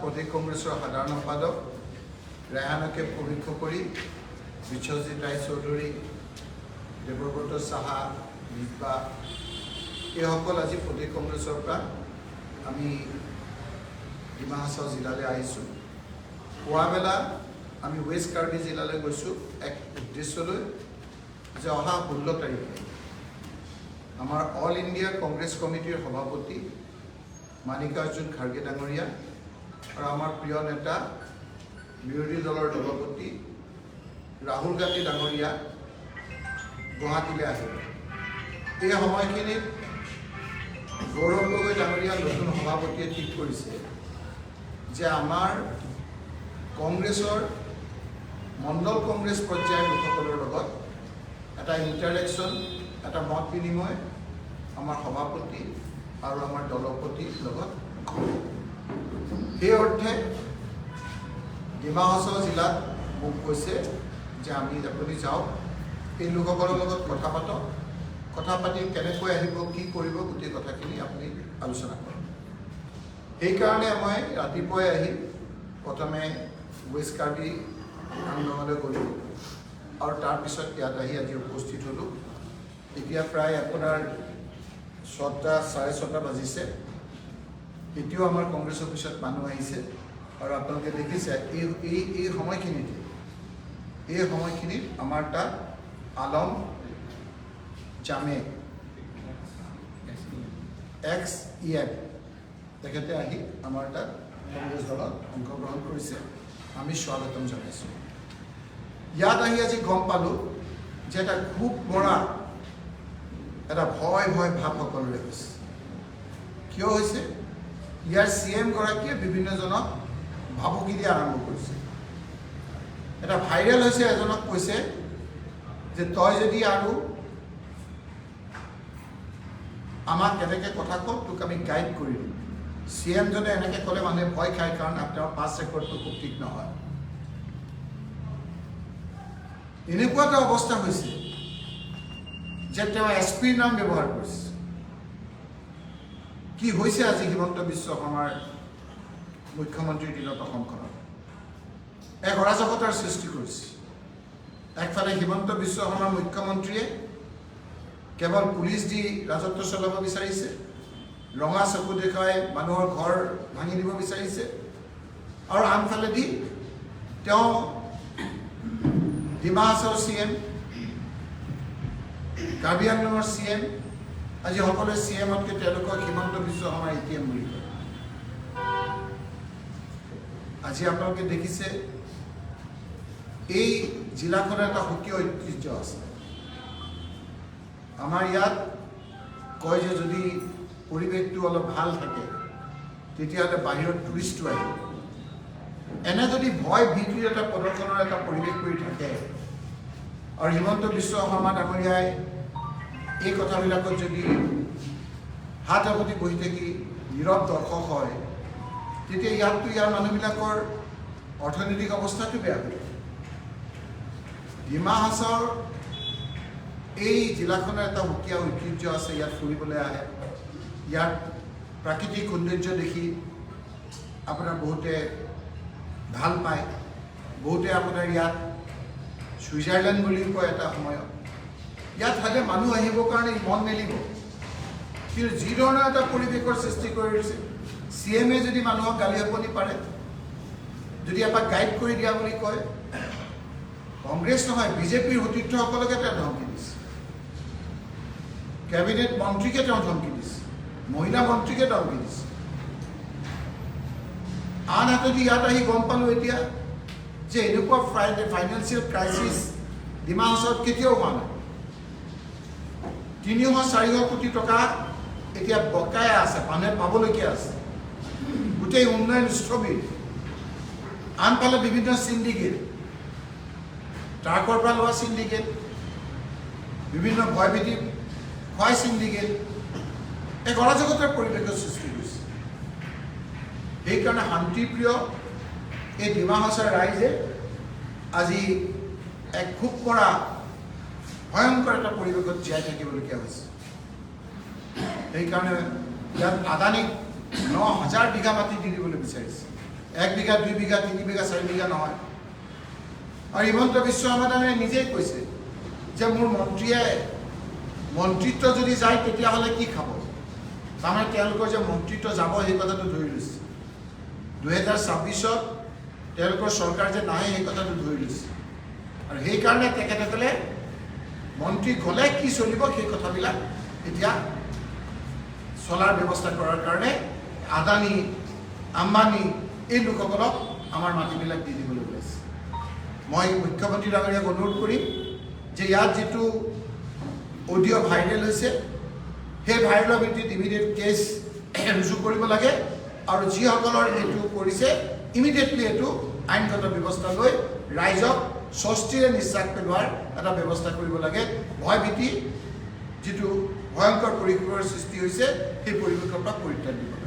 প্ৰদেশ কংগ্ৰেছৰ সাধাৰণ সম্পাদক ৰেহানকে পৰীক্ষা কৰি বিশ্বজিৎ ৰায় চৌধুৰী, দেৱব্ৰত সাহা, নিপা এইসকল আজি প্ৰদেশ কংগ্ৰেছৰ পৰা আমি ডিমা হাছাও জিলালৈ আহিছোঁ। পুৱাবেলা আমি ৱেষ্ট কাৰ্বি জিলালৈ গৈছোঁ এক উদ্দেশ্যলৈ যে অহা 16 তাৰিখে আমাৰ অল ইণ্ডিয়া কংগ্ৰেছ কমিটিৰ সভাপতি মানিকাৰ্জুন খাৰ্গে ডাঙৰীয়া আৰু আমাৰ প্ৰিয় নেতা বিৰোধী দলৰ সভাপতি ৰাহুল গান্ধী ডাঙৰীয়া গুৱাহাটীলৈ আহিব। এই সময়খিনিত গৌৰৱ গগৈ ডাঙৰীয়া নতুন সভাপতিয়ে ঠিক কৰিছে যে আমাৰ কংগ্ৰেছৰ মণ্ডল কংগ্ৰেছ পৰ্যায়ৰ লোকসকলৰ লগত এটা ইণ্টাৰেকশ্যন, এটা মত বিনিময় আমাৰ সভাপতি আৰু আমাৰ দলপতিৰ লগত। সেই অৰ্থে ডিমা হাছাও জিলাত মোক কৈছে যে আপুনি যাওক, এই লোকসকলৰ লগত কথা পাতক, কথা পাতি কেনেকৈ আহিব, কি কৰিব, গোটেই কথাখিনি আপুনি আলোচনা কৰক। সেইকাৰণে মই ৰাতিপুৱাই আহি প্ৰথমে ৱেষ্ট কাৰ্বি আংলঙলৈ গ'লোঁ আৰু তাৰপিছত ইয়াত আহি আজি উপস্থিত হ'লোঁ। এতিয়া প্ৰায় আপোনাৰ 6:30 বাজিছে। এতিয়াও আমাৰ কংগ্ৰেছ অফিচত মানুহ আহিছে আৰু আপোনালোকে দেখিছে এই সময়খিনিত আমাৰ তাত আলম জামে XEM তেখেতে আহি আমাৰ তাত কংগ্ৰেছ দলত অংশগ্ৰহণ কৰিছে। আমি স্বাগতম জনাইছোঁ। ইয়াত আহি আজি গম পালোঁ যে এটা খুব বৰা এটা ভয় ভাৱ সকলোৰে হৈছে। কিয় হৈছে? ইয়াৰ CM গৰাকীয়ে বিভিন্নজনক ভাবুকি দিয়া আৰম্ভ কৰিছে। এটা ভাইৰেল হৈছে, এজনক কৈছে যে তই যদি আৰু আমাক এনেকৈ কথা কওঁ, তোক আমি গাইড কৰি দিম। CM জনে এনেকৈ ক'লে মানুহে ভয় খায়, কাৰণ তেওঁৰ পাছ ৰেকৰ্ডটো খুব ঠিক নহয়। এনেকুৱা এটা অৱস্থা হৈছে যে তেওঁ SP-ৰ নাম ব্যৱহাৰ কৰিছে। কি হৈছে আজি হিমন্ত বিশ্ব শৰ্মাৰ মুখ্যমন্ত্ৰীৰ দিনত অসমখনত এক অৰাজকতাৰ সৃষ্টি কৰিছে। একফালে হিমন্ত বিশ্ব শৰ্মাৰ মুখ্যমন্ত্ৰীয়ে কেৱল পুলিচ দি ৰাজত্ব চলাব বিচাৰিছে, ৰঙা চকু দেখুৱাই মানুহৰ ঘৰ ভাঙি দিব বিচাৰিছে, আৰু আনফালেদি তেওঁ ডিমা হাছাওৰ CM, কাৰ্বি আংলঙৰ CM, আজি সকলোৱে CM-তকৈ তেওঁলোকক হিমন্ত বিশ্ব শৰ্মাৰ ATM বুলি কয়। আজি আপোনালোকে দেখিছে এই জিলাখনৰ এটা সুকীয় ঐতিহ্য আছে। আমাৰ ইয়াত কয় যে যদি পৰিৱেশটো অলপ ভাল থাকে তেতিয়াহ'লে বাহিৰত টুৰিষ্টটো আহিব। এনে যদি ভয় ভীতিৰ এটা প্ৰদৰ্শনৰ এটা পৰিৱেশ কৰি থাকে আৰু হিমন্ত বিশ্ব শৰ্মা ডাঙৰীয়াই এই কথাবিলাকত যদি হাত সাৱটি বহি থাকি নীৰৱ দৰ্শক হয়, তেতিয়া ইয়াৰ মানুহবিলাকৰ অৰ্থনৈতিক অৱস্থাটো বেয়া হৈ যায়। ডিমা হাছাওৰ এই জিলাখনৰ এটা সুকীয়া ঐতিহ্য আছে। ইয়াত ফুৰিবলৈ আহে, ইয়াত প্ৰাকৃতিক সৌন্দৰ্য দেখি আপোনাৰ বহুতে ভাল পায়। বহুতে আপোনাৰ ইয়াত ছুইজাৰলেণ্ড বুলিও কয় এটা সময়ত। ইয়াত হ'লে মানুহ আহিবৰ কাৰণে মন মেলিব, কিন্তু যি ধৰণৰ এটা পৰিৱেশৰ সৃষ্টি কৰিছে, CM-এ যদি মানুহক গালি শপনি পাৰে, যদি এপাক গাইড কৰি দিয়া বুলি কয়, কংগ্ৰেছ নহয় BJPৰ সতীৰ্থসকলকে তেওঁ ধমকি দিছে, কেবিনেট মন্ত্ৰীকে তেওঁ ধমকি দিছে, মহিলা মন্ত্ৰীকে ধমকি দিছে। আনহাতেদি ইয়াত আহি গম পালোঁ এতিয়া যে এনেকুৱা ফাইনেন্সিয়েল ক্ৰাইচিছ ডিমা হাছাওত কেতিয়াও হোৱা নাই। 300-400 কোটি টকা এতিয়া বকায়া আছে, মানুহে পাবলগীয়া আছে। গোটেই উন্নয়ন স্থবিৰ। আনফালে বিভিন্ন চিণ্ডিকেট, ট্ৰাকৰ পৰা লোৱা চিণ্ডিকেট, বিভিন্ন ভয়ভীতি খোৱাই চিণ্ডিকেট, এক অৰাজকতাৰ পৰিৱেশৰ সৃষ্টি কৰিছে। সেইকাৰণে শান্তিপ্ৰিয় এই ডিমা হাছাওৰ ৰাইজে আজি এক খুব কৰা ভয়ংকৰ এটা পৰিৱেশত জীয়াই থাকিবলগীয়া হৈছে। সেইকাৰণে ইয়াত আদানীক 9,000 বিঘা মাটি দি দিবলৈ বিচাৰিছে। 1 বিঘা 2 বিঘা 3 বিঘা 4 বিঘা নহয় আৰু হিমন্ত বিশ্ব শৰ্মা ডাঙৰীয়াই নিজেই কৈছে যে মোৰ মন্ত্ৰীয়ে মন্ত্ৰিত্ব যদি যায় তেতিয়াহ'লে কি খাব তাৰমানে তেওঁলোকৰ যে মন্ত্ৰিত্ব যাব সেই কথাটো ধৰি লৈছে 2026ত তেওঁলোকৰ চৰকাৰ যে নাহে সেই কথাটো ধৰি লৈছে আৰু সেইকাৰণে তেখেতসকলে মন্ত্ৰী গ'লে কি চলিব সেই কথাবিলাক এতিয়া চলাৰ ব্যৱস্থা কৰাৰ কাৰণে আদানী আম্বানী এই লোকসকলক আমাৰ মাটিবিলাক দি দিবলৈ ওলাইছে মই মুখ্যমন্ত্ৰী ডাঙৰীয়াক অনুৰোধ কৰিম যে ইয়াত যিটো অডিঅ' ভাইৰেল হৈছে সেই ভাইৰেলৰ ভিত্তিত ইমিডিয়েট কেছ ৰুজু কৰিব লাগে আৰু যিসকলৰ এইটো কৰিছে ইমিডিয়েটলি এইটো আইনগত ব্যৱস্থা লৈ ৰাইজক স্বস্তিৰে নিশ্বাস পেলোৱাৰ এটা ব্যৱস্থা কৰিব লাগে ভয়ভীতি যিটো ভয়ংকৰ পৰিৱেশৰ সৃষ্টি হৈছে সেই পৰিৱেশৰ পৰা পৰিত্ৰাণ দিব